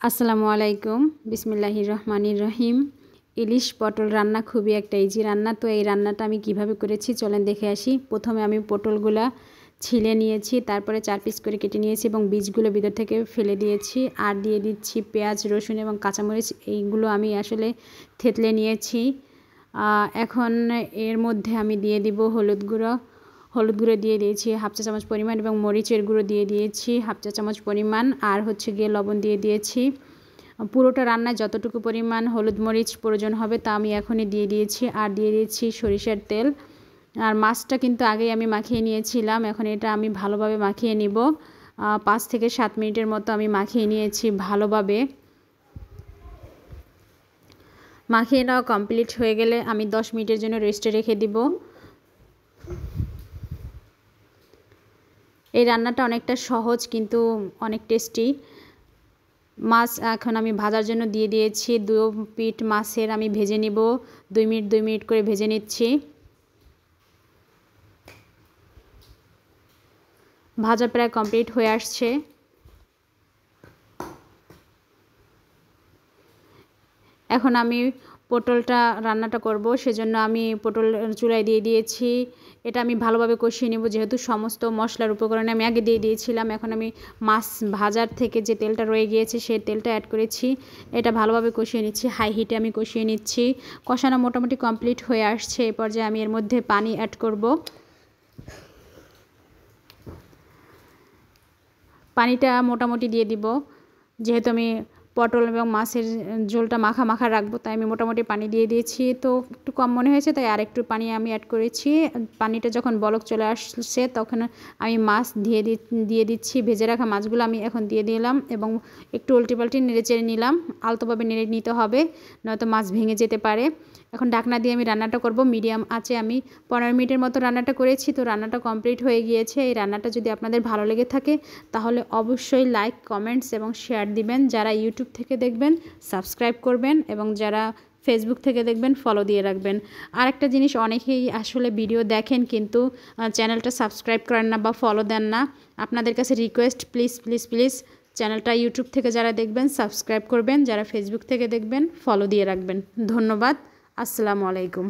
আসসালামু আলাইকুম বিসমিল্লাহির রহমানির রহিম। ইলিশ পটল রান্না খুবই একটা ইজি রান্না। তো এই রান্নাটা আমি কিভাবে করেছি চলেন দেখে আসি। প্রথমে আমি পটলগুলা ছিলে নিয়েছি, তারপরে 4 পিস করে কেটে নিয়েছি এবং বীজগুলো ভিতর থেকে ফেলে দিয়েছি। আর দিয়ে দিচ্ছি পেঁয়াজ, রসুন এবং কাঁচামরিচ। এইগুলো আমি আসলে থেতলে নিয়েছি। এখন এর মধ্যে আমি দিয়ে দিব হলুদ গুঁড়ো দিয়ে দিয়েছি হাফ চা চামচ পরিমাণ এবং মরিচের গুঁড়ো দিয়ে দিয়েছি হাফ চা চামচ পরিমাণ, আর গিয়ে লবণ দিয়ে দিয়েছি। পুরোটা রান্নায় যতটুকু পরিমাণ হলুদ মরিচ প্রয়োজন হবে তা আমি এখনই দিয়ে দিয়েছি। আর দিয়ে দিয়েছি সরিষার তেল। আর মাছটা কিন্তু আগেই আমি মাখিয়ে নিয়েছিলাম। এখন এটা আমি ভালোভাবে মাখিয়ে নিব। 5 থেকে 7 মিনিটের মতো আমি মাখিয়ে নিয়েছি ভালোভাবে। মাখিয়ে নেওয়া কমপ্লিট হয়ে গেলে আমি 10 মিনিটের জন্য রেস্টে রেখে দিব। এই রান্নাটা অনেকটা সহজ কিন্তু অনেক টেস্টি। মাছ এখন আমি ভাজার জন্য দিয়ে দিয়েছি। 2 পিঠ মাছের আমি ভেজে নিব। 2 মিনিট করে ভেজে নিচ্ছি। ভাজা প্রায় কমপ্লিট হয়ে আসছে। এখন আমি পটলটা রান্নাটা করব, সেজন্য আমি পটল চুলায় দিয়ে দিয়েছি। এটা আমি ভালোভাবে কষিয়ে নেব, যেহেতু সমস্ত মশলার উপকরণ আমি আগে দিয়ে দিয়েছিলাম। এখন আমি মাছ ভাজার থেকে যে তেলটা রয়ে গিয়েছে সেই তেলটা অ্যাড করেছি। এটা ভালোভাবে কষিয়ে নিচ্ছি, হাই হিটে আমি কষিয়ে নিচ্ছি। কষানো মোটামুটি কমপ্লিট হয়ে আসছে। এই পর্যায়ে আমি এর মধ্যে পানি অ্যাড করব। পানিটা মোটামুটি দিয়ে দিব, যেহেতু আমি পটল এবং মাছের ঝোলটা মাখা মাখা রাখবো, তাই আমি মোটামুটি পানি দিয়ে দিয়েছি। তো একটু কম মনে হয়েছে, তাই আর একটু পানি আমি অ্যাড করেছি। পানিটা যখন বলক চলে আসছে তখন আমি মাছ দিয়ে দিচ্ছি। ভেজে রাখা মাছগুলো আমি এখন দিয়ে দিলাম এবং একটু উল্টেপাল্টে নেড়ে চেড়ে নিলাম। আলতোভাবে নেড়ে নিতে হবে, নয়তো মাছ ভেঙে যেতে পারে। এখন ঢাকনা দিয়ে আমি রান্নাটা করব। মিডিয়াম আঁচে আমি 15 মিনিটের মতো রান্নাটা করেছি। তো রান্নাটা কমপ্লিট হয়ে গিয়েছে। এই রান্নাটা যদি আপনাদের ভালো লেগে থাকে তাহলে অবশ্যই লাইক, কমেন্টস এবং শেয়ার দিবেন। যারা ইউটিউব থেকে দেখবেন সাবস্ক্রাইব করবেন এবং যারা ফেসবুক থেকে দেখবেন ফলো দিয়ে রাখবেন। আরেকটা জিনিস, অনেকেই আসলে ভিডিও দেখেন কিন্তু চ্যানেলটা সাবস্ক্রাইব করেন না বা ফলো দেন না। আপনাদের কাছে রিকোয়েস্ট, প্লিজ চ্যানেলটা ইউটিউব থেকে যারা দেখবেন সাবস্ক্রাইব করবেন, যারা ফেসবুক থেকে দেখবেন ফলো দিয়ে রাখবেন। ধন্যবাদ। আসসালামু আলাইকুম।